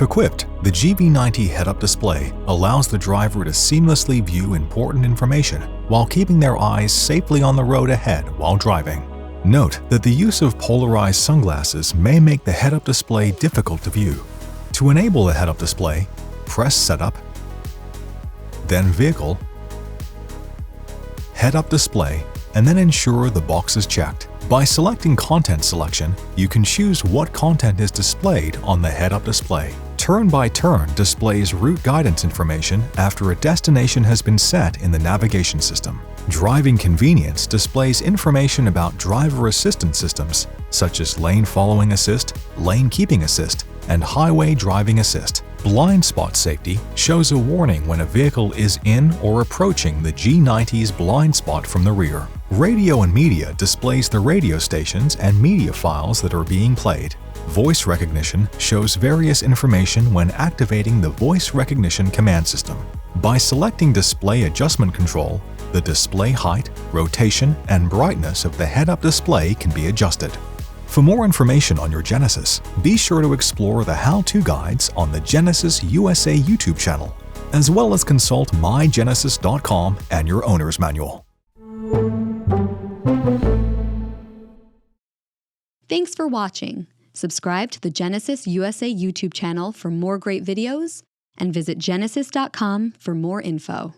If equipped, the GV90 Head-Up Display allows the driver to seamlessly view important information while keeping their eyes safely on the road ahead while driving. Note that the use of polarized sunglasses may make the head-up display difficult to view. To enable the head-up display, press Setup, then Vehicle, Head-Up Display, and then ensure the box is checked. By selecting Content Selection, you can choose what content is displayed on the head-up display. Turn by Turn displays route guidance information after a destination has been set in the navigation system. Driving Convenience displays information about driver assistance systems, such as Lane Following Assist, Lane Keeping Assist, and Highway Driving Assist. Blind Spot Safety shows a warning when a vehicle is in or approaching the G90's blind spot from the rear. Radio and Media displays the radio stations and media files that are being played. Voice Recognition shows various information when activating the Voice Recognition command system. By selecting Display Adjustment Control, the display height, rotation, and brightness of the head-up display can be adjusted. For more information on your Genesis, be sure to explore the how-to guides on the Genesis USA YouTube channel, as well as consult mygenesis.com and your owner's manual. Thanks for watching. Subscribe to the Genesis USA YouTube channel for more great videos and visit genesis.com for more info.